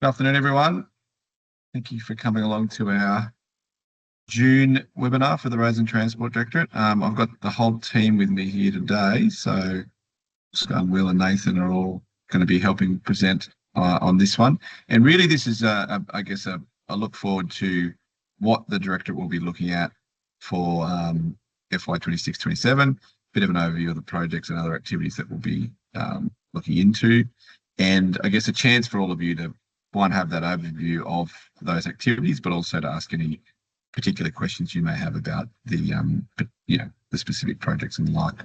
Good afternoon, everyone. Thank you for coming along to our June webinar for the Roads and Transport Directorate. I've got the whole team with me here today. So Scott, Will and Nathan are all going to be helping present on this one. And really this is, I guess, a look forward to what the Directorate will be looking at for FY26-27, bit of an overview of the projects and other activities that we'll be looking into. And I guess a chance for all of you to have that overview of those activities, but also to ask any particular questions you may have about the the specific projects and the like.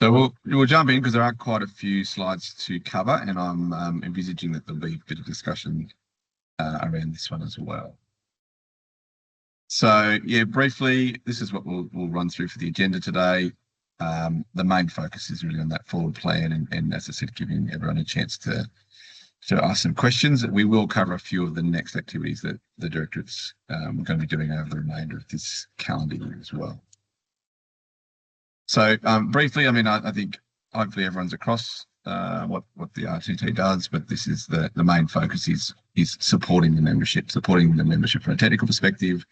So we'll jump in because there are quite a few slides to cover, and I'm envisaging that there'll be a bit of discussion around this one as well. So yeah, briefly, this is what we'll run through for the agenda today. The main focus is really on that forward plan, and as I said, giving everyone a chance to ask some questions. We will cover a few of the next activities that the Directorate's going to be doing over the remainder of this calendar year as well. So briefly, I mean, I think hopefully everyone's across what the RTD does, but this is the main focus is supporting the membership from a technical perspective,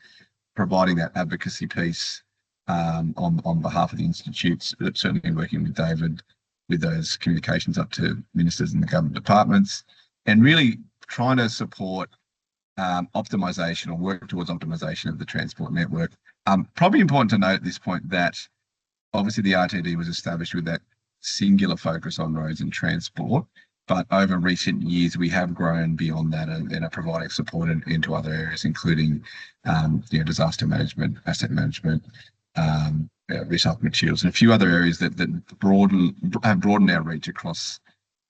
providing that advocacy piece on behalf of the institutes, but certainly working with David with those communications up to ministers and the government departments, and really trying to support optimisation or work towards optimisation of the transport network. Probably important to note at this point that obviously the RTD was established with that singular focus on roads and transport, but over recent years we have grown beyond that and are providing support into other areas, including disaster management, asset management, recycled materials, and a few other areas that have broadened our reach across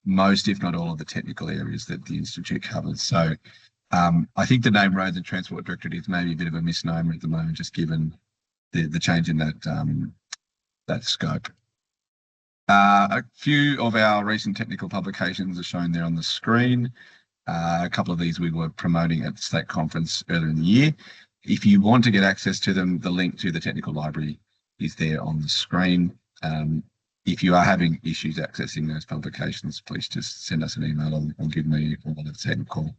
most, if not all, of the technical areas that the Institute covers. So I think the name Roads and Transport Directorate is maybe a bit of a misnomer at the moment, just given the change in that scope. A few of our recent technical publications are shown there on the screen. A couple of these we were promoting at the state conference earlier in the year. If you want to get access to them, the link to the technical library is there on the screen. If you are having issues accessing those publications, please just send us an email or give me or one of the team a call.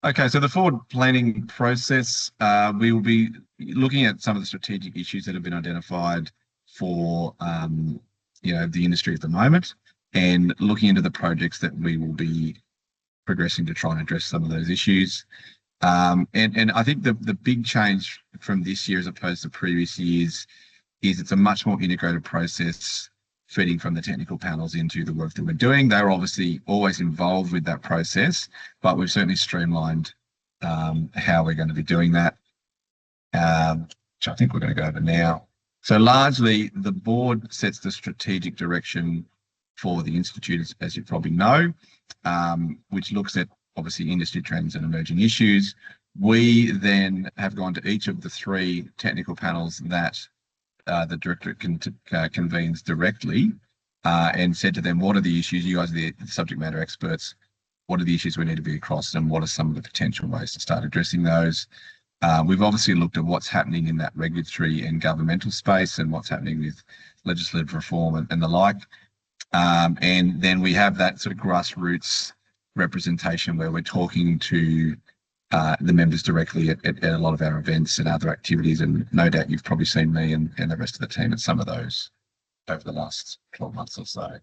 Okay, so the forward planning process, we will be looking at some of the strategic issues that have been identified for the industry at the moment, and looking into the projects that we will be progressing to try and address some of those issues. And I think the big change from this year as opposed to previous years is it's a much more integrated process, feeding from the technical panels into the work that we're doing. They're obviously always involved with that process, but we've certainly streamlined how we're going to be doing that, which I think we're going to go over now. So largely, the board sets the strategic direction for the Institute, as you probably know, which looks at obviously industry trends and emerging issues. We then have gone to each of the three technical panels that the Directorate convenes directly and said to them, what are the issues? You guys are the subject matter experts. What are the issues we need to be across, and what are some of the potential ways to start addressing those? We've obviously looked at what's happening in that regulatory and governmental space and what's happening with legislative reform and the like. And then we have that sort of grassroots representation where we're talking to the members directly at a lot of our events and other activities, and no doubt you've probably seen me and the rest of the team at some of those over the last 12 months or so.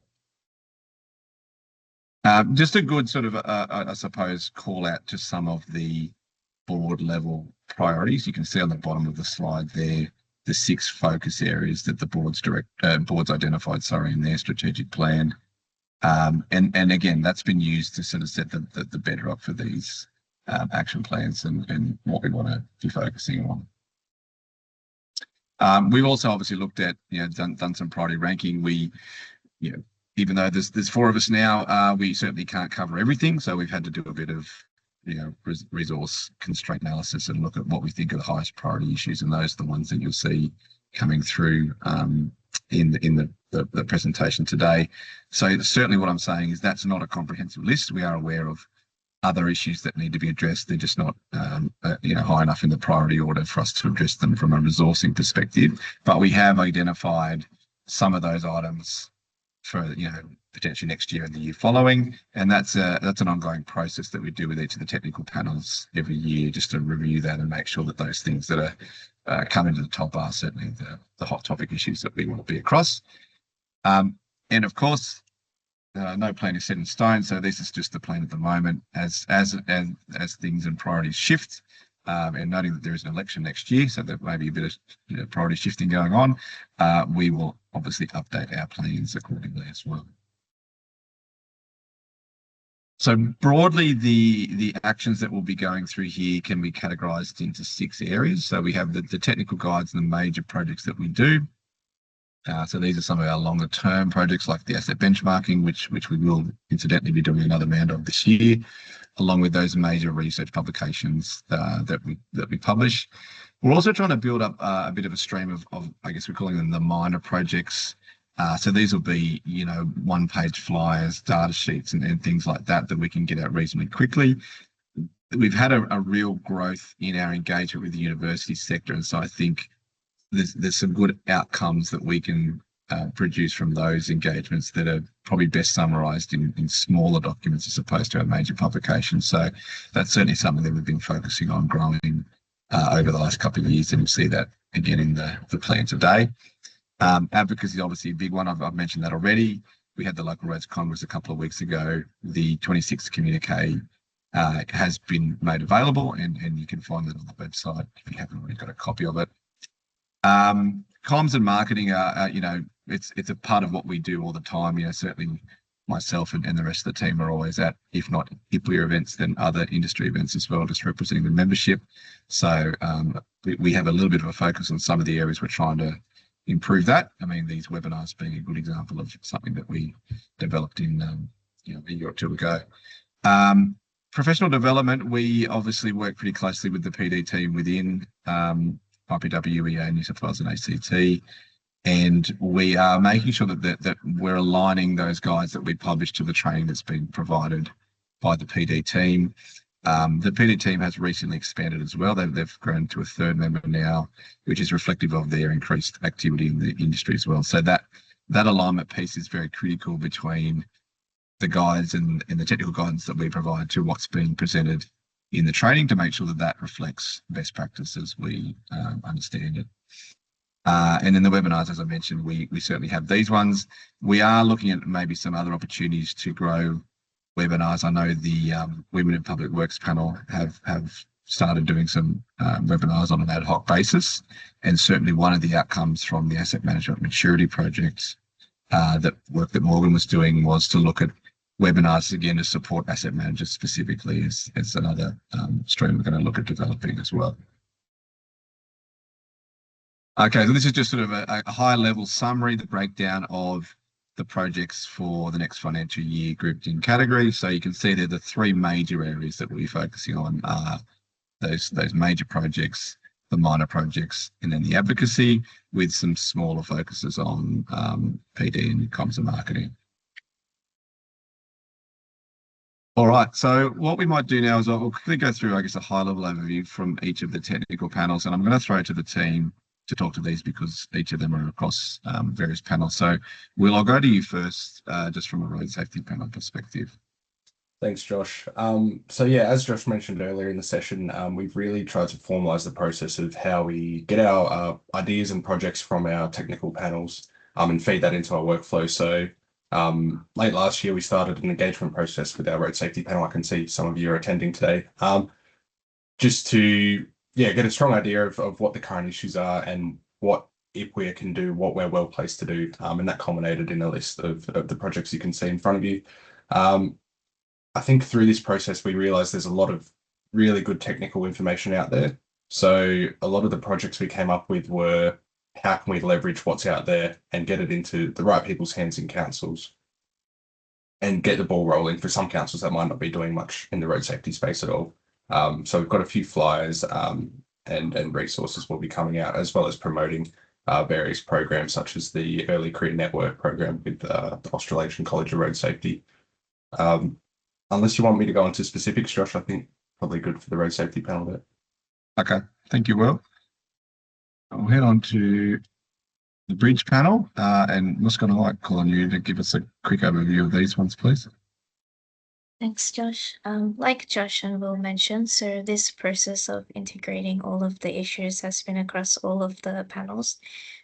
Just a good sort of, I suppose, call out to some of the board level priorities. You can see on the bottom of the slide there the 6 focus areas that the board's identified in their strategic plan. And again, that's been used to sort of set the bedrock for these action plans and what we want to be focusing on. We've also obviously looked at, done some priority ranking. We, even though there's 4 of us now, we certainly can't cover everything. So we've had to do a bit of, resource constraint analysis and look at what we think are the highest priority issues, and those are the ones that you'll see coming through in the presentation today. So certainly what I'm saying is that's not a comprehensive list. We are aware of other issues that need to be addressed. They're just not high enough in the priority order for us to address them from a resourcing perspective. But we have identified some of those items for potentially next year and the year following. And that's an ongoing process that we do with each of the technical panels every year, just to review that and make sure that those things that are coming to the top are certainly the hot topic issues that we want to be across. And of course, no plan is set in stone, so this is just the plan at the moment as things and priorities shift. And noting that there is an election next year, so there may be a bit of priority shifting going on, we will obviously update our plans accordingly as well. So broadly, the actions that we'll be going through here can be categorised into 6 areas. So we have the technical guides and the major projects that we do. So these are some of our longer term projects like the asset benchmarking, which we will incidentally be doing another round of this year, along with those major research publications that we publish. We're also trying to build up a bit of a stream of I guess we're calling them the minor projects. So these will be, one-page flyers, data sheets, and things like that we can get out reasonably quickly. We've had a real growth in our engagement with the university sector, and so I think there's some good outcomes that we can produce from those engagements that are probably best summarised in smaller documents as opposed to our major publications. So that's certainly something that we've been focusing on growing over the last couple of years, and you'll see that again in the plan today. Advocacy is obviously a big one. I've mentioned that already. We had the Local Roads Congress a couple of weeks ago. The 26th communique has been made available, and you can find that on the website if you haven't already got a copy of it. Comms and marketing are it's a part of what we do all the time. Certainly myself and the rest of the team are always at, if not HIPLEA events, then other industry events as well, just representing the membership. So we have a little bit of a focus on some of the areas we're trying to improve that. I mean, these webinars being a good example of something that we developed in a year or two ago. Professional development, we obviously work pretty closely with the PD team within IPW, EA, New South Wales and ACT, and we are making sure that we're aligning those guides that we publish to the training that's been provided by the PD team. The PD team has recently expanded as well. They've grown to a 3rd member now, which is reflective of their increased activity in the industry as well. So that alignment piece is very critical between the guides and the technical guidance that we provide to what's being presented in the training, to make sure that reflects best practice as we understand it. And in the webinars, as I mentioned, we certainly have these ones. We are looking at maybe some other opportunities to grow webinars. I know the Women in Public Works panel have started doing some webinars on an ad hoc basis, and certainly one of the outcomes from the Asset Management Maturity Project, that work that Morgan was doing, was to look at webinars again to support asset managers specifically as another stream we're going to look at developing as well. Okay, so this is just sort of a high-level summary, the breakdown of the projects for the next financial year grouped in categories. So you can see there the 3 major areas that we'll be focusing on are those major projects, the minor projects, and then the advocacy, with some smaller focuses on PD and comms and marketing. All right, so what we might do now is we'll quickly go through, I guess, a high-level overview from each of the technical panels, and I'm going to throw it to the team to talk to these because each of them are across various panels. So Will, I'll go to you first, just from a road safety panel perspective. Thanks, Josh. So yeah, as Josh mentioned earlier in the session, we've really tried to formalise the process of how we get our ideas and projects from our technical panels and feed that into our workflow. So late last year, we started an engagement process with our road safety panel. I can see some of you are attending today, just to get a strong idea of what the current issues are and what IPWEA can do, what we're well placed to do, and that culminated in a list of the projects you can see in front of you. I think through this process, we realised there's a lot of really good technical information out there. So a lot of the projects we came up with were, how can we leverage what's out there and get it into the right people's hands in councils and get the ball rolling for some councils that might not be doing much in the road safety space at all. So we've got a few flyers and resources will be coming out, as well as promoting various programs such as the Early Career Network program with the Australasian College of Road Safety. Unless you want me to go into specifics, Josh, I think probably good for the road safety panel there. Okay, thank you, Will. I'll head on to the bridge panel, and Muskan, I might call on you to give us a quick overview of these ones, please. Thanks, Josh. Like Josh and Will mentioned, so this process of integrating all of the issues has been across all of the panels.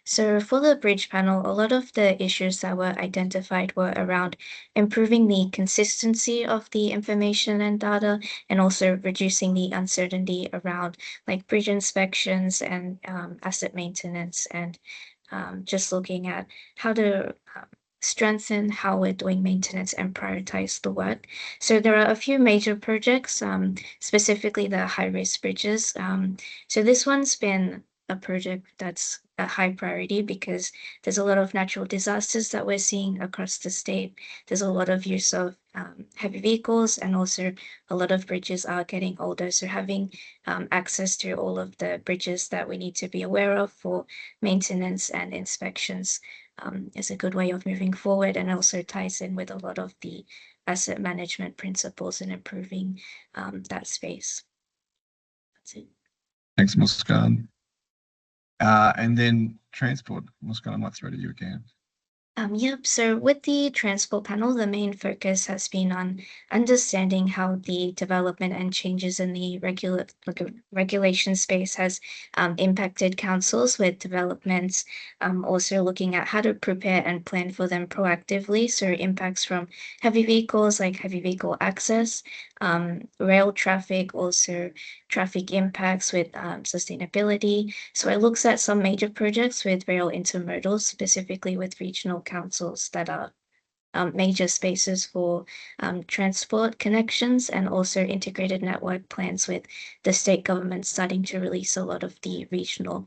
So for the bridge panel, a lot of the issues that were identified were around improving the consistency of the information and data, and also reducing the uncertainty around like bridge inspections and asset maintenance, and just looking at how to strengthen how we're doing maintenance and prioritize the work. So there are a few major projects, specifically the high-risk bridges. So this one's been a project that's a high priority because there's a lot of natural disasters that we're seeing across the state. There's a lot of use of heavy vehicles, and also a lot of bridges are getting older. So having access to all of the bridges that we need to be aware of for maintenance and inspections is a good way of moving forward, and also ties in with a lot of the asset management principles and improving that space. That's it. Thanks, Muskan. And then transport, Muskan, I might throw to you again. Yep. So with the transport panel, the main focus has been on understanding how the development and changes in the regulation space has impacted councils with developments. Also looking at how to prepare and plan for them proactively. So impacts from heavy vehicles, like heavy vehicle access, rail traffic, also traffic impacts with sustainability. So it looks at some major projects with rail intermodal, specifically with regional councils that are major spaces for transport connections, and also integrated network plans with the state government starting to release a lot of the regional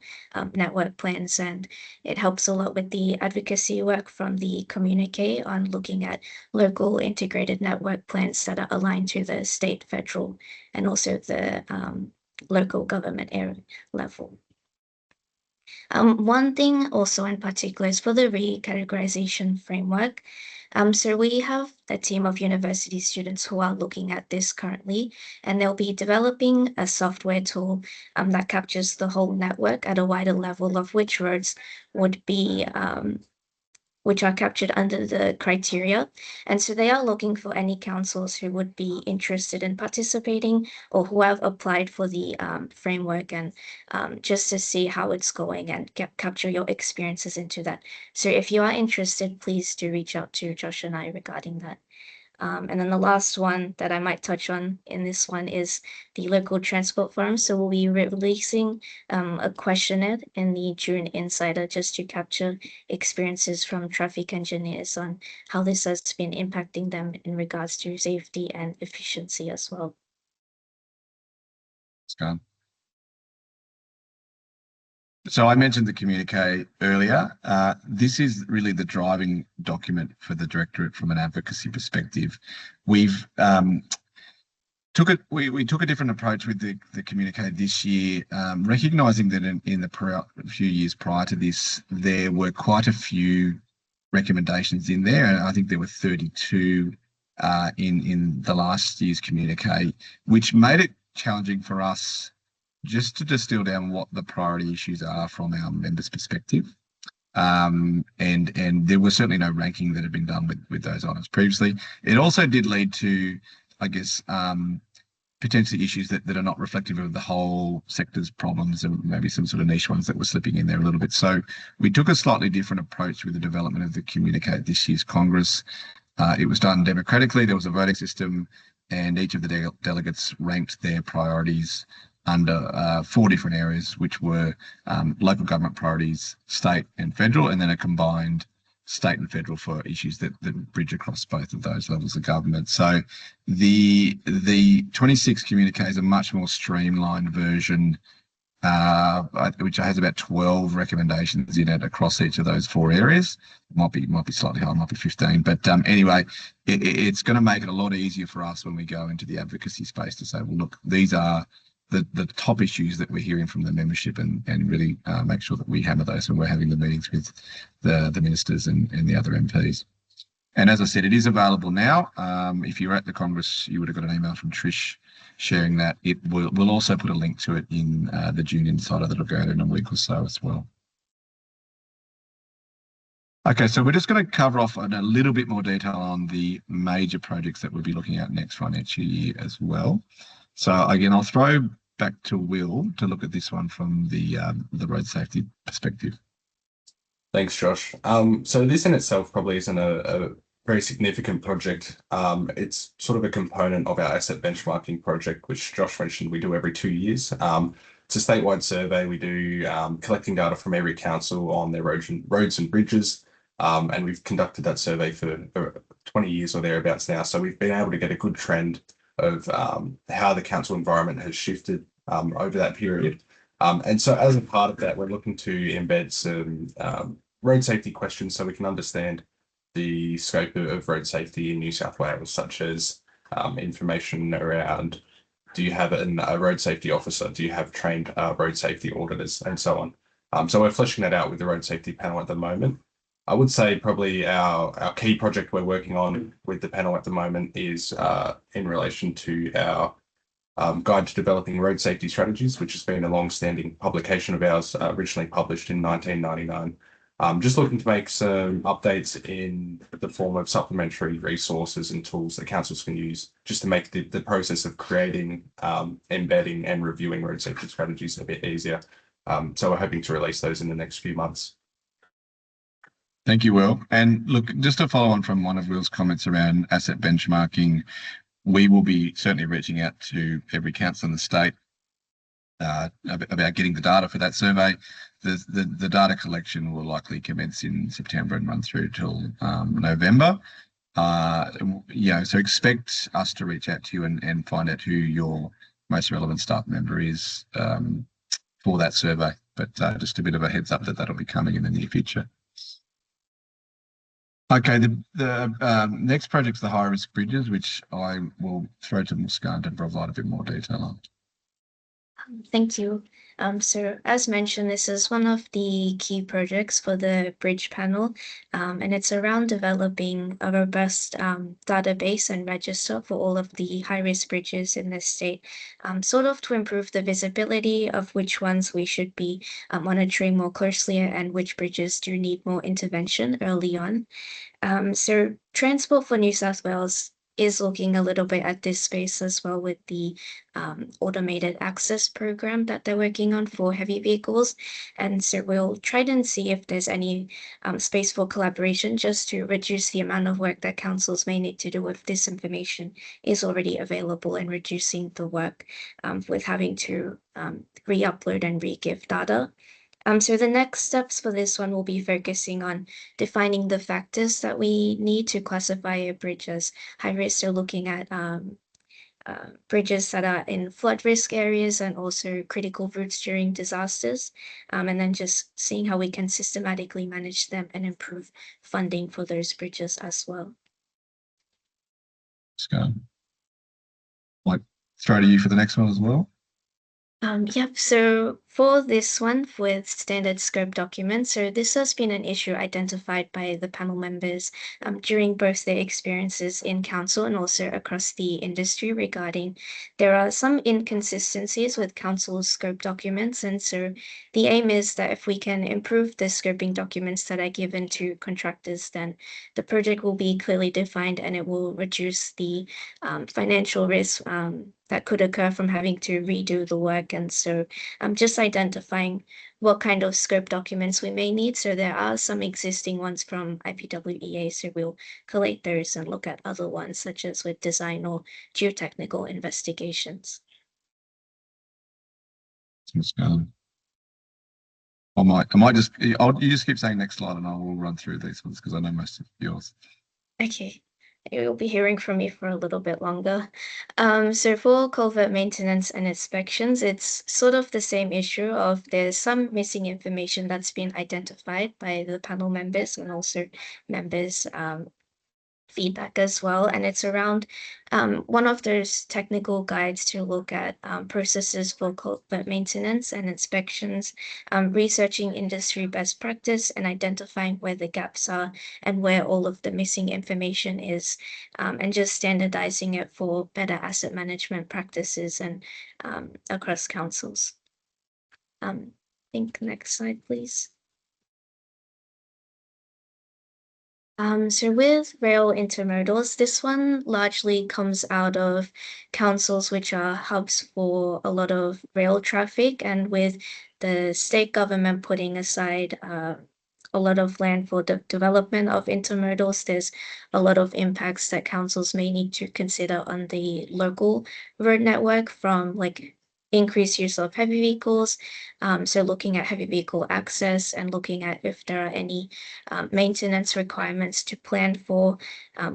network plans. And it helps a lot with the advocacy work from the communique on looking at local integrated network plans that are aligned to the state, federal, and also the local government area level. One thing also in particular is for the recategorization framework. So we have a team of university students who are looking at this currently, and they'll be developing a software tool that captures the whole network at a wider level of which roads would be which are captured under the criteria. And so they are looking for any councils who would be interested in participating or who have applied for the framework, and just to see how it's going and capture your experiences into that. So if you are interested, please do reach out to Josh and I regarding that. And then the last one that I might touch on in this one is the local transport forum. So we'll be releasing a questionnaire in the June Insider just to capture experiences from traffic engineers on how this has been impacting them in regards to safety and efficiency as well. Muskan. So I mentioned the communique earlier. This is really the driving document for the Directorate from an advocacy perspective. We've we took a different approach with the communique this year, recognising that in the few years prior to this, there were quite a few recommendations in there, and I think there were 32 in the last year's communique, which made it challenging for us just to distill down what the priority issues are from our members' perspective. And there was certainly no ranking that had been done with those items previously. It also did lead to, I guess, potentially issues that are not reflective of the whole sector's problems, and maybe some sort of niche ones that were slipping in there a little bit. So we took a slightly different approach with the development of the communique at this year's Congress. It was done democratically. There was a voting system, and each of the delegates ranked their priorities under 4 different areas, which were local government priorities, state and federal, and then a combined state and federal for issues that bridge across both of those levels of government. So the 26 communique is a much more streamlined version, which has about 12 recommendations in it across each of those 4 areas. Might be slightly higher, might be 15, but anyway, it's going to make it a lot easier for us when we go into the advocacy space to say, well, look, these are the top issues that we're hearing from the membership, and really make sure that we hammer those when we're having the meetings with the ministers and the other MPs. And as I said, it is available now. If you were at the Congress, you would have got an email from Trish sharing that. We'll also put a link to it in the June Insider that'll go out in a week or so as well. Okay, so we're just going to cover off in a little bit more detail on the major projects that we'll be looking at next financial year as well. So again, I'll throw back to Will to look at this one from the road safety perspective. Thanks, Josh. So this in itself probably isn't a very significant project. It's sort of a component of our asset benchmarking project, which Josh mentioned we do every 2 years. It's a statewide survey. We do collecting data from every council on their roads and bridges. And we've conducted that survey for 20 years or thereabouts now. So we've been able to get a good trend of how the council environment has shifted over that period. And so as a part of that, we're looking to embed some road safety questions so we can understand the scope of road safety in New South Wales, such as information around, do you have a road safety officer? Do you have trained road safety auditors, and so on? So we're fleshing that out with the road safety panel at the moment. I would say probably our key project we're working on with the panel at the moment is in relation to our Guide to Developing Road Safety Strategies, which has been a long-standing publication of ours, originally published in 1999. Just looking to make some updates in the form of supplementary resources and tools that councils can use just to make the process of creating, embedding and reviewing road safety strategies a bit easier. So we're hoping to release those in the next few months. Thank you, Will. And look, just to follow on from one of Will's comments around asset benchmarking, we will be certainly reaching out to every council in the state about getting the data for that survey. The data collection will likely commence in September and run through till November. So expect us to reach out to you and find out who your most relevant staff member is for that survey. But just a bit of a heads up that that'll be coming in the near future. Okay, the next project's the high-risk bridges, which I will throw to Muskan to provide a bit more detail on. Thank you. So as mentioned, this is one of the key projects for the bridge panel, and it's around developing a robust database and register for all of the high-risk bridges in the state, sort of to improve the visibility of which ones we should be monitoring more closely and which bridges do need more intervention early on. So Transport for New South Wales is looking a little bit at this space as well with the automated access program that they're working on for heavy vehicles. And so we'll try and see if there's any space for collaboration just to reduce the amount of work that councils may need to do if this information is already available, and reducing the work with having to re-upload and re-give data. So the next steps for this one will be focusing on defining the factors that we need to classify a bridge as high risk. So looking at bridges that are in flood risk areas and also critical routes during disasters, and then just seeing how we can systematically manage them and improve funding for those bridges as well. Might throw to you for the next one as well. Yep, so for this one with standard scope documents, so this has been an issue identified by the panel members during both their experiences in council and also across the industry regarding there are some inconsistencies with council's scope documents. And so the aim is that if we can improve the scoping documents that are given to contractors, then the project will be clearly defined and it will reduce the financial risk that could occur from having to redo the work. And so just identifying what kind of scope documents we may need. So there are some existing ones from IPWEA, so we'll collate those and look at other ones such as with design or geotechnical investigations. You just keep saying next slide and I will run through these ones because I know most of yours. Okay. You'll be hearing from me for a little bit longer. So for culvert maintenance and inspections, it's sort of the same issue of there's some missing information that's been identified by the panel members and also members feedback as well. And it's around one of those technical guides to look at processes for culvert maintenance and inspections, researching industry best practice and identifying where the gaps are and where all of the missing information is, and just standardizing it for better asset management practices and across councils. I think next slide, please. So with rail intermodals, this one largely comes out of councils which are hubs for a lot of rail traffic, and with the state government putting aside a lot of land for the development of intermodals, there's a lot of impacts that councils may need to consider on the local road network, from like increased use of heavy vehicles. So looking at heavy vehicle access and looking at if there are any maintenance requirements to plan for,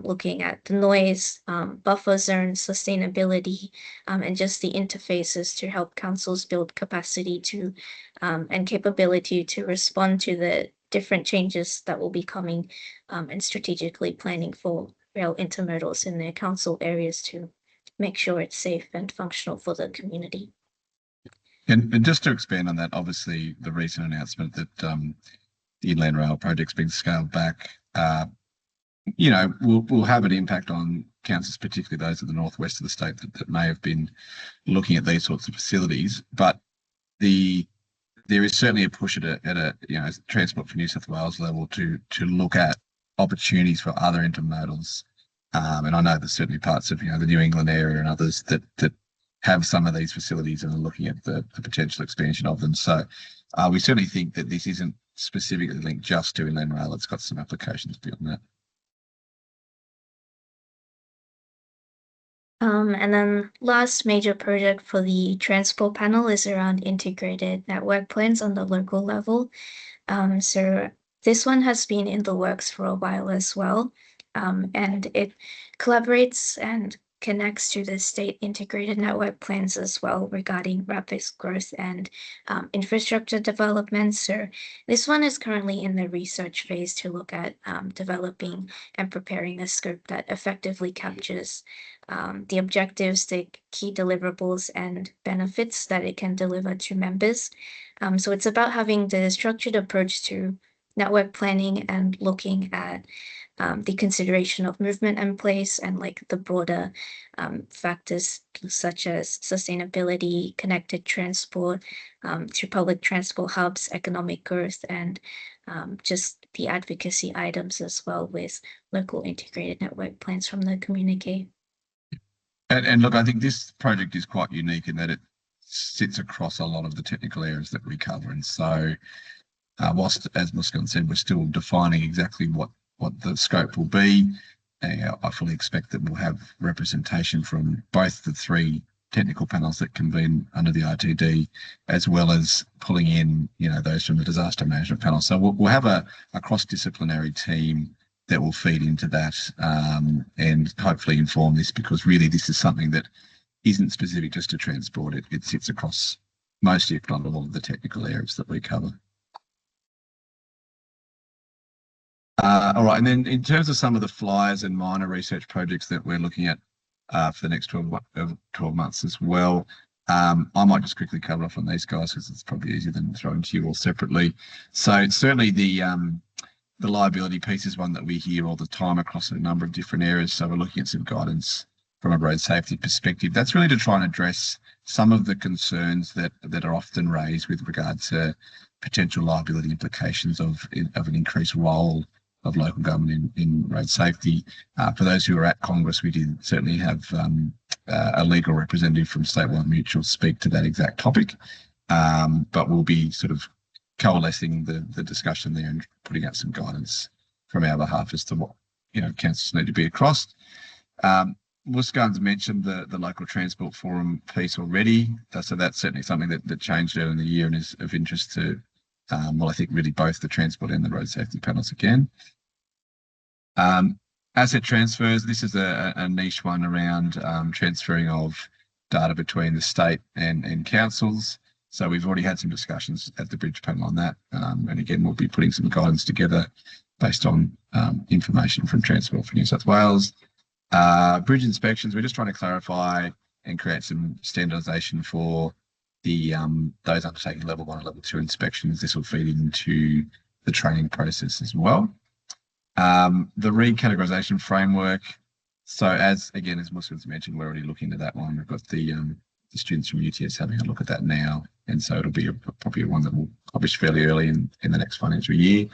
looking at the noise, buffer zone, sustainability, and just the interfaces to help councils build capacity to and capability to respond to the different changes that will be coming, and strategically planning for rail intermodals in their council areas to make sure it's safe and functional for the community. And just to expand on that, obviously the recent announcement that the Inland Rail project's been scaled back, will have an impact on councils, particularly those of the northwest of the state that may have been looking at these sorts of facilities. But there is certainly a push at a Transport for New South Wales level to look at opportunities for other intermodals. And I know there's certainly parts of the New England area and others that have some of these facilities and are looking at the potential expansion of them. So we certainly think that this isn't specifically linked just to Inland Rail. It's got some applications beyond that. And then last major project for the transport panel is around integrated network plans on the local level. So this one has been in the works for a while as well. And it collaborates and connects to the state integrated network plans as well regarding rapid growth and infrastructure development. So this one is currently in the research phase to look at developing and preparing a scope that effectively captures the objectives, the key deliverables, and benefits that it can deliver to members. So it's about having the structured approach to network planning and looking at the consideration of movement in place and like the broader factors such as sustainability, connected transport, to public transport hubs, economic growth, and just the advocacy items as well with local integrated network plans from the communique. And look, I think this project is quite unique in that it sits across a lot of the technical areas that we cover. And so whilst, as Muskan said, we're still defining exactly what the scope will be, I fully expect that we'll have representation from both the three technical panels that convene under the RTD, as well as pulling in, those from the disaster management panel. So we'll have a cross-disciplinary team that will feed into that and hopefully inform this, because really this is something that isn't specific just to transport. It sits across most, if not all, of the technical areas that we cover. All right, and then in terms of some of the flyers and minor research projects that we're looking at for the next 12 months as well, I might just quickly cover off on these guys because it's probably easier than throwing to you all separately. So certainly the liability piece is one that we hear all the time across a number of different areas. So we're looking at some guidance from a road safety perspective. That's really to try and address some of the concerns that are often raised with regard to potential liability implications of an increased role of local government in road safety. For those who are at Congress, we did certainly have a legal representative from Statewide Mutual speak to that exact topic, but we'll be sort of coalescing the discussion there and putting out some guidance from our behalf as to what councils need to be across. Muskan's mentioned the local transport forum piece already, so that's certainly something that changed earlier in the year and is of interest to I think really both the transport and the road safety panels again. Asset transfers, this is a niche one around transferring of data between the state and councils. So we've already had some discussions at the bridge panel on that. And again, we'll be putting some guidance together based on information from Transport for New South Wales. Bridge inspections, we're just trying to clarify and create some standardisation for those undertaking level 1 and level 2 inspections. This will feed into the training process as well. The recategorisation framework. So as Muskan's mentioned, we're already looking at that one. We've got the students from UTS having a look at that now, and so it'll be probably one that will publish fairly early in the next financial year.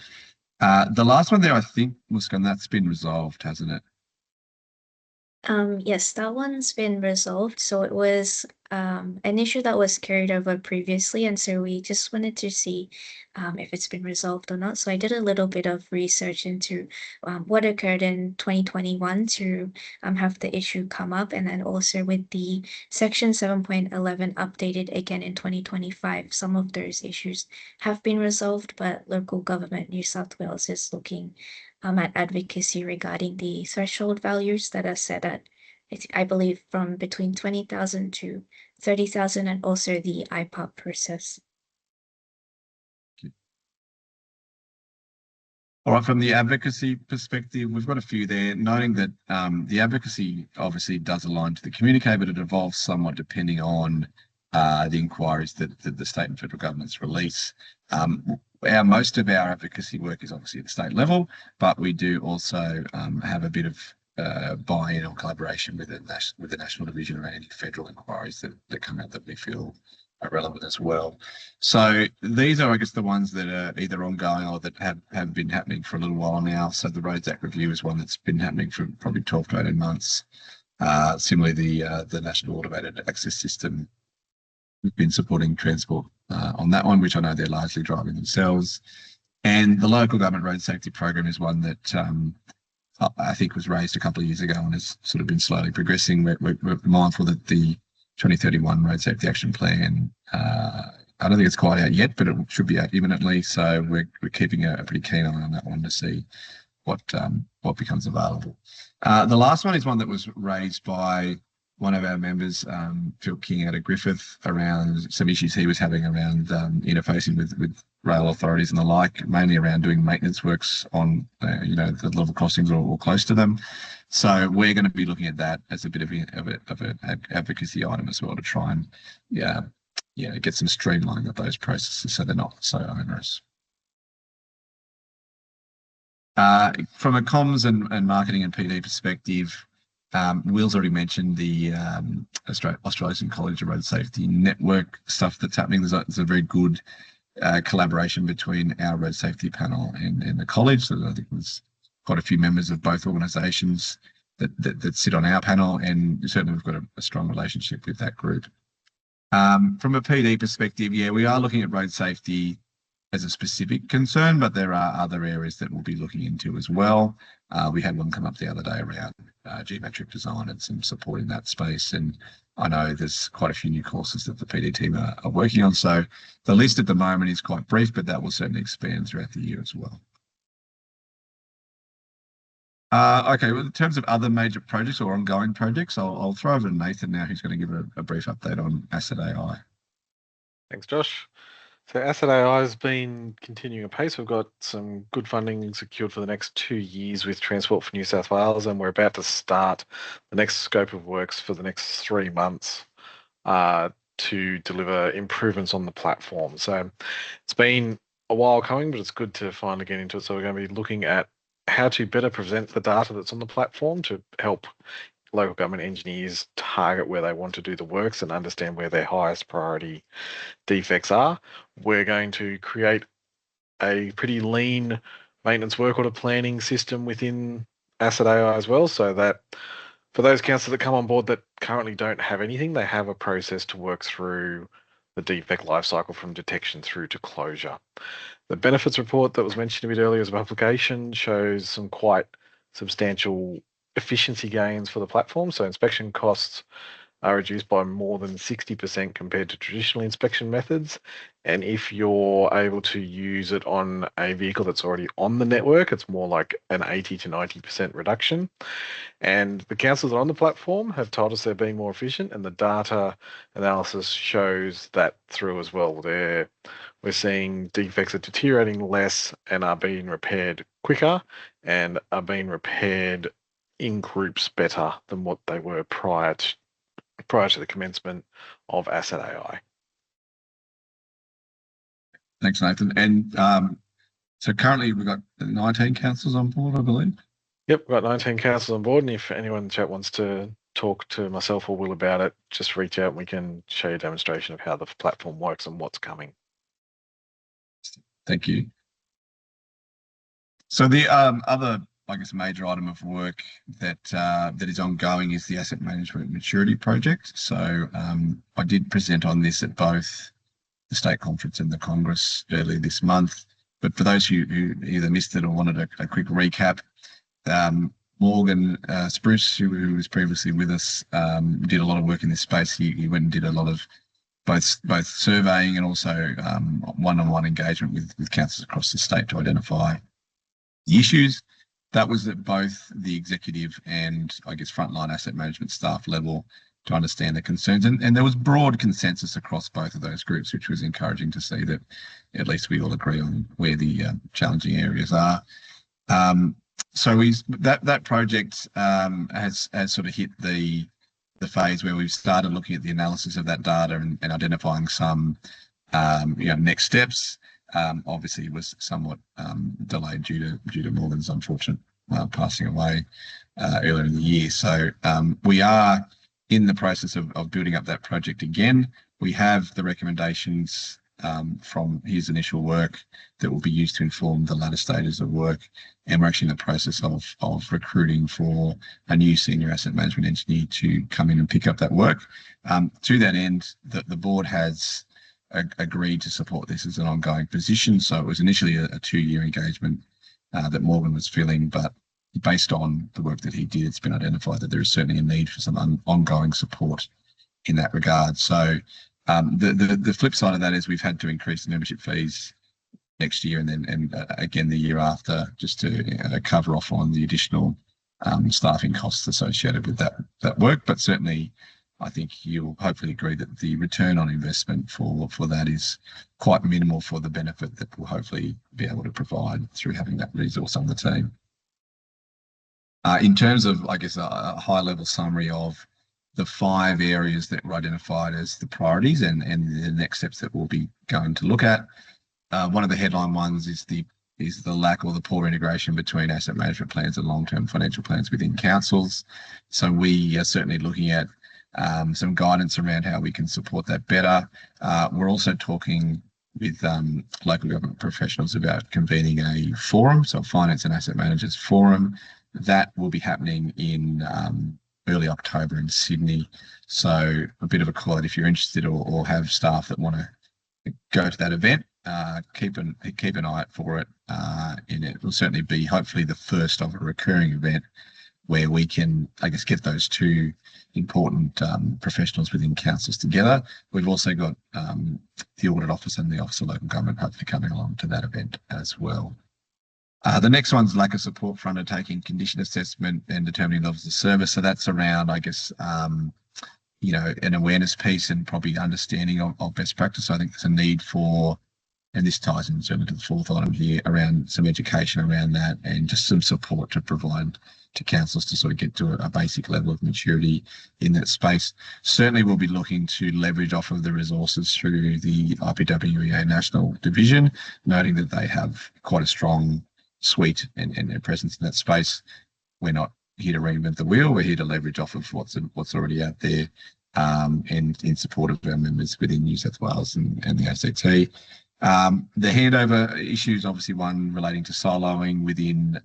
The last one there, I think, Muskan, that's been resolved, hasn't it? Yes, that one's been resolved. So it was an issue that was carried over previously, and so we just wanted to see if it's been resolved or not. So I did a little bit of research into what occurred in 2021 to have the issue come up, and then also with the Section 7.11 updated again in 2025, some of those issues have been resolved, but local government New South Wales is looking at advocacy regarding the threshold values that are set at, I believe, from between 20,000 to 30,000, and also the IPOP process. All right, from the advocacy perspective, we've got a few there, noting that the advocacy obviously does align to the communique, but it evolves somewhat depending on the inquiries that the state and federal governments release. Most of our advocacy work is obviously at the state level, but we do also have a bit of buy-in or collaboration with the national division around any federal inquiries that come out that we feel are relevant as well. So these are, I guess, the ones that are either ongoing or that have been happening for a little while now. So the Roads Act review is one that's been happening for probably 12 to 18 months. Similarly, the National Automated Access System, we've been supporting transport on that one, which I know they're largely driving themselves. And the local government road safety program is one that I think was raised a couple of years ago and has sort of been slowly progressing. We're mindful that the 2031 Road Safety Action Plan, I don't think it's quite out yet, but it should be out imminently. So we're keeping a pretty keen eye on that one to see what becomes available. The last one is one that was raised by one of our members, Phil King out of Griffith, around some issues he was having around interfacing with rail authorities and the like, mainly around doing maintenance works on the level crossings or close to them. So we're going to be looking at that as a bit of an advocacy item as well, to try and get some streamlining of those processes so they're not so onerous. From a comms and marketing and PD perspective, Will's already mentioned the Australasian College of Road Safety Network stuff that's happening. There's a very good collaboration between our road safety panel and the college. So I think there's quite a few members of both organisations that sit on our panel, and certainly we've got a strong relationship with that group. From a PD perspective, we are looking at road safety as a specific concern, but there are other areas that we'll be looking into as well. We had one come up the other day around geometric design and some support in that space. And I know there's quite a few new courses that the PD team are working on. So the list at the moment is quite brief, but that will certainly expand throughout the year as well. Okay, well, in terms of other major projects or ongoing projects, I'll throw over to Nathan now, who's going to give a brief update on Asset AI. Thanks, Josh. So Asset AI has been continuing apace. We've got some good funding secured for the next 2 years with Transport for New South Wales, and we're about to start the next scope of works for the next 3 months to deliver improvements on the platform. So it's been a while coming, but it's good to finally get into it. So we're going to be looking at how to better present the data that's on the platform to help local government engineers target where they want to do the works and understand where their highest priority defects are. We're going to create a pretty lean maintenance work order planning system within Asset AI as well, so that for those councils that come on board that currently don't have anything, they have a process to work through the defect lifecycle from detection through to closure. The benefits report that was mentioned a bit earlier as a publication shows some quite substantial efficiency gains for the platform. So inspection costs are reduced by more than 60% compared to traditional inspection methods. And if you're able to use it on a vehicle that's already on the network, it's more like an 80 to 90% reduction. And the councils that are on the platform have told us they're being more efficient, and the data analysis shows that through as well. We're seeing defects are deteriorating less and are being repaired quicker and are being repaired in groups better than what they were prior to the commencement of Asset AI. Thanks, Nathan. And so currently we've got 19 councils on board, I believe. Yep, we've got 19 councils on board, and if anyone in the chat wants to talk to myself or Will about it, just reach out and we can show you a demonstration of how the platform works and what's coming. Thank you. So the other, I guess, major item of work that that is ongoing is the asset management maturity project. So I did present on this at both the state conference and the Congress earlier this month. But for those who either missed it or wanted a quick recap, Morgan Spruce, who was previously with us, did a lot of work in this space. He went and did a lot of both surveying and also one-on-one engagement with councils across the state to identify the issues. That was at both the executive and, I guess, frontline asset management staff level to understand the concerns. And there was broad consensus across both of those groups, which was encouraging to see that at least we all agree on where the challenging areas are. So that project has sort of hit the phase where we've started looking at the analysis of that data and identifying some next steps. Obviously, it was somewhat delayed due to Morgan's unfortunate passing away earlier in the year. So we are in the process of building up that project again. We have the recommendations from his initial work that will be used to inform the latter stages of work. And we're actually in the process of recruiting for a new senior asset management engineer to come in and pick up that work. To that end, the board has agreed to support this as an ongoing position. So it was initially a 2-year engagement that Morgan was filling, but based on the work that he did, it's been identified that there is certainly a need for some ongoing support in that regard. So the flip side of that is we've had to increase the membership fees next year and again the year after, just to cover off on the additional staffing costs associated with that work. But certainly, I think you'll hopefully agree that the return on investment for that is quite minimal for the benefit that we'll hopefully be able to provide through having that resource on the team. In terms of, I guess, a high-level summary of the 5 areas that were identified as the priorities and the next steps that we'll be going to look at. One of the headline ones is the lack or the poor integration between asset management plans and long-term financial plans within councils. So we are certainly looking at some guidance around how we can support that better. We're also talking with local government professionals about convening a forum, so a finance and asset managers forum. That will be happening in early October in Sydney. So a bit of a call out if you're interested or have staff that want to go to that event. Keep an eye out for it, and it will certainly be hopefully the first of a recurring event where we can, I guess, get those 2 important professionals within councils together. We've also got the Audit Office and the Office of Local Government hopefully coming along to that event as well. The next one's lack of support for undertaking condition assessment and determining levels of service. So that's around, I guess, an awareness piece and probably understanding of best practice. So I think there's a need for, and this ties in certainly to the 4th item here, around some education around that and just some support to provide to councils to sort of get to a basic level of maturity in that space. Certainly we'll be looking to leverage off of the resources through the IPWEA National Division, noting that they have quite a strong suite and presence in that space. We're not here to reinvent the wheel. We're here to leverage off of what's already out there and in support of our members within New South Wales and the ACT. The handover issue is obviously one relating to siloing within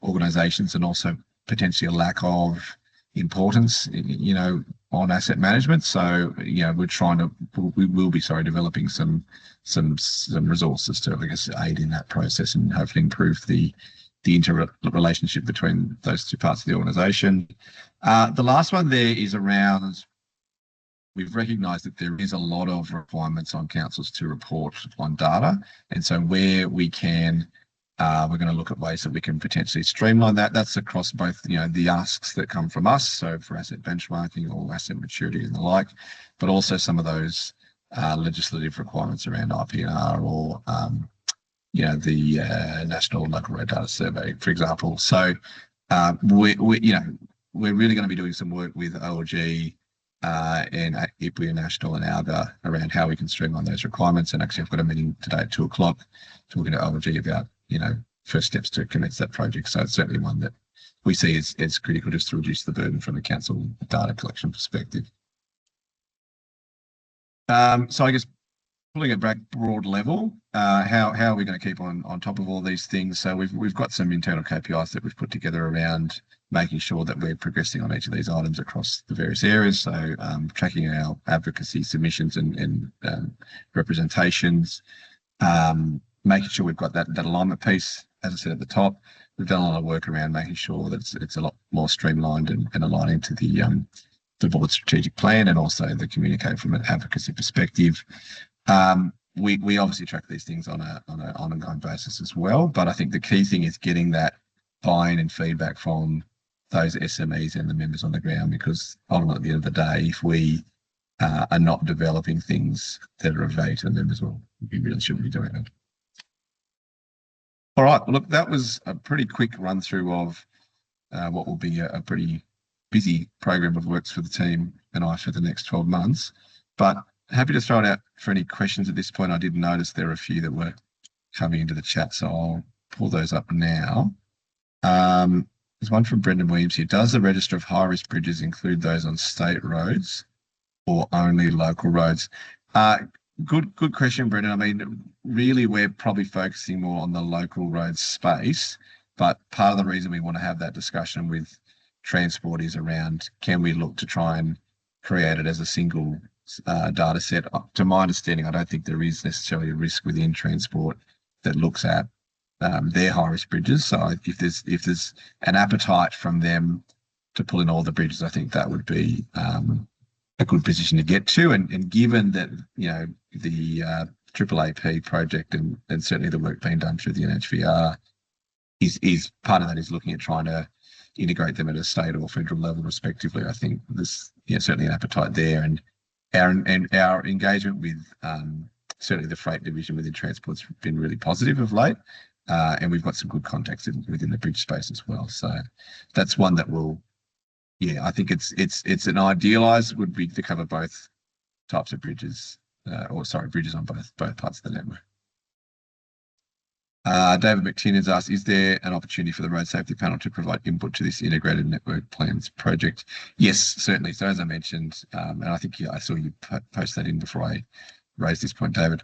organisations and also potentially a lack of importance, on asset management. So, we will be developing some resources to, I guess, aid in that process and hopefully improve the interrelationship between those 2 parts of the organisation. The last one there is around, we've recognised that there is a lot of requirements on councils to report on data. And so where we can, we're going to look at ways that we can potentially streamline that. That's across both, the asks that come from us, so for asset benchmarking or asset maturity and the like, but also some of those legislative requirements around IPR or, the National Local Road Data Survey, for example. So we're really going to be doing some work with OLG and IPWEA National and ALGA around how we can streamline those requirements. And actually, I've got a meeting today at 2:00 talking to OLG about, first steps to commence that project. So it's certainly one that we see as critical just to reduce the burden from the council data collection perspective. So I guess pulling it back broad level, how are we going to keep on top of all these things? So we've got some internal KPIs that we've put together around making sure that we're progressing on each of these items across the various areas. So tracking our advocacy submissions and representations, making sure we've got that alignment piece, as I said at the top. We've done a lot of work around making sure that it's a lot more streamlined and aligning to the board strategic plan, and also the communicate from an advocacy perspective. We obviously track these things on an ongoing basis as well, but I think the key thing is getting that buy-in and feedback from those SMEs and the members on the ground, because ultimately at the end of the day, if we are not developing things that are of value to the members, well, we really shouldn't be doing it. All right, look, that was a pretty quick run through of what will be a pretty busy program of works for the team and I for the next 12 months, but happy to throw it out for any questions at this point. I did notice there were a few that were coming into the chat, so I'll pull those up now. There's one from Brendan Williams here. Does the register of high-risk bridges include those on state roads or only local roads? Good question, Brendan. I mean, really, we're probably focusing more on the local road space, but part of the reason we want to have that discussion with Transport is around, can we look to try and create it as a single data set? To my understanding, I don't think there is necessarily a risk within Transport that looks at their high-risk bridges. So if there's an appetite from them to pull in all the bridges, I think that would be a good position to get to. And given that, you know, the AAAP project and certainly the work being done through the NHVR is part of that is looking at trying to integrate them at a state or federal level respectively. I think there's certainly an appetite there, and our engagement with certainly the freight division within Transport's been really positive of late, and we've got some good contacts within the bridge space as well. So that's one that will, I think it's an idealised would be to cover both types of bridges, bridges on both parts of the network. David McTinn has asked, is there an opportunity for the Road Safety Panel to provide input to this integrated network plans project? Yes, certainly. So as I mentioned, and I think I saw you post that in before I raised this point, David,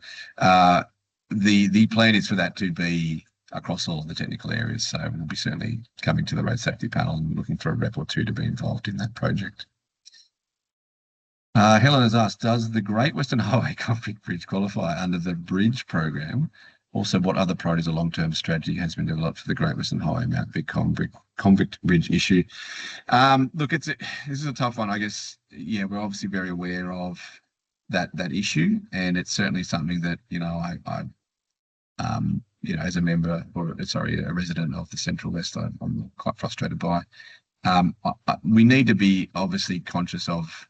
the plan is for that to be across all of the technical areas. So we'll be certainly coming to the Road Safety Panel and looking for a rep or two to be involved in that project. Helen has asked, does the Great Western Highway Convict Bridge qualify under the bridge program? Also, what other priorities or long-term strategy has been developed for the Great Western Highway Mount Vic convict bridge issue? Look, this is a tough one, I guess. Yeah, we're obviously very aware of that issue, and it's certainly something that I as a member a resident of the Central West, I'm quite frustrated by. We need to be obviously conscious of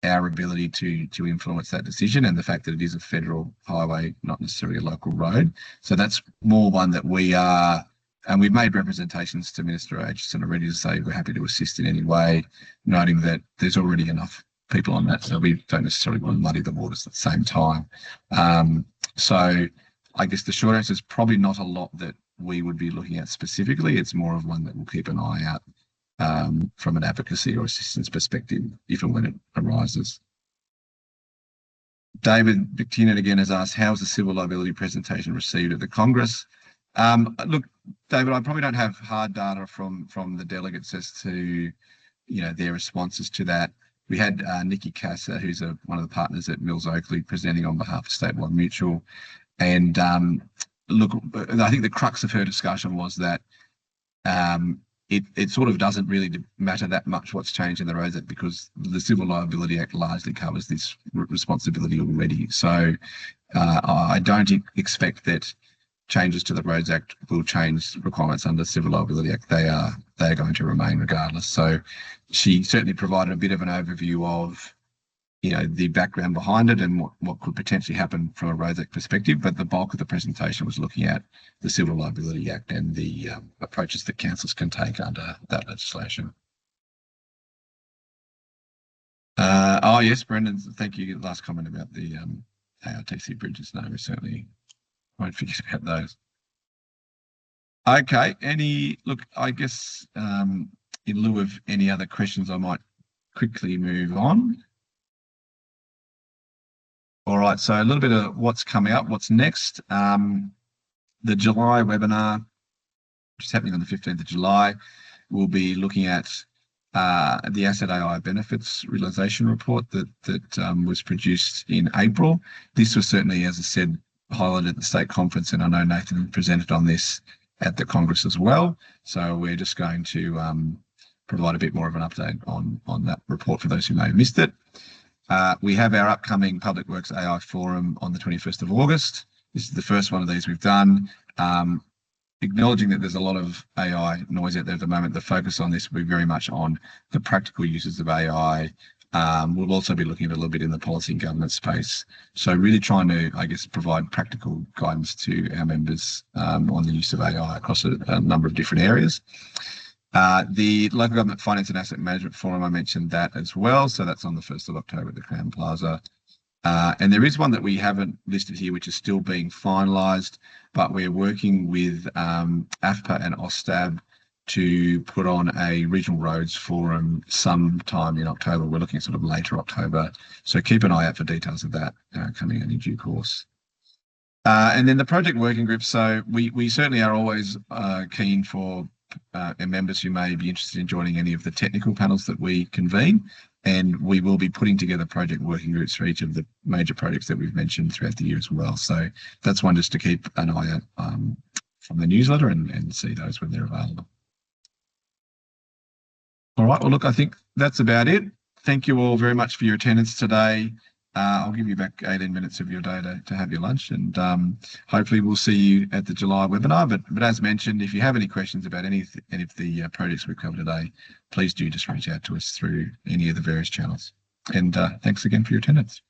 our ability to influence that decision, and the fact that it is a federal highway, not necessarily a local road. So that's more one that we are, and we've made representations to Minister Aitchison already to say we're happy to assist in any way, noting that there's already enough people on that, so we don't necessarily want to muddy the waters at the same time. So I guess the short answer is probably not a lot that we would be looking at specifically. It's more of one that we'll keep an eye out from an advocacy or assistance perspective, if and when it arises. David McTiernan again has asked, how was the civil liability presentation received at the Congress? Look, David, I probably don't have hard data from the delegates as to their responses to that. We had Nikki Casa, who's one of the partners at Mills Oakley, presenting on behalf of Statewide Mutual. And look, I think the crux of her discussion was that it sort of doesn't really matter that much what's changed in the Roads Act, because the Civil Liability Act largely covers this responsibility already. So I don't expect that changes to the Roads Act will change requirements under the Civil Liability Act. They are going to remain regardless. So she certainly provided a bit of an overview of the background behind it and what could potentially happen from a Roads Act perspective, but the bulk of the presentation was looking at the Civil Liability Act and the approaches that councils can take under that legislation. Yes, Brendan, thank you. Last comment about the ARTC bridges. No, we certainly won't forget about those. Okay, I guess in lieu of any other questions, I might quickly move on. All right, so a little bit of what's coming up, what's next. The July webinar, which is happening on the 15th of July, we'll be looking at the Asset AI benefits realisation report that was produced in April. This was certainly, as I said, highlighted at the state conference, and I know Nathan presented on this at the Congress as well. So we're just going to provide a bit more of an update on that report for those who may have missed it. We have our upcoming Public Works AI Forum on the 21st of August. This is the first one of these we've done. Acknowledging that there's a lot of AI noise out there at the moment, the focus on this will be very much on the practical uses of AI. We'll also be looking at a little bit in the policy and government space. So really trying to, I guess, provide practical guidance to our members on the use of AI across a number of different areas. The Local Government Finance and Asset Management Forum, I mentioned that as well. So that's on the 1st of October at the Crown Plaza. And there is one that we haven't listed here, which is still being finalised, but we're working with AFPA and OSTAB to put on a regional roads forum sometime in October. We're looking at sort of later October. So keep an eye out for details of that coming in due course. And then the project working group. So we certainly are always keen for members who may be interested in joining any of the technical panels that we convene. And we will be putting together project working groups for each of the major projects that we've mentioned throughout the year as well. So that's one just to keep an eye out from the newsletter and see those when they're available. All right, well, look, I think that's about it. Thank you all very much for your attendance today. I'll give you back 18 minutes of your day to have your lunch, and hopefully we'll see you at the July webinar. But as mentioned, if you have any questions about any of the projects we've covered today, please do just reach out to us through any of the various channels. And thanks again for your attendance.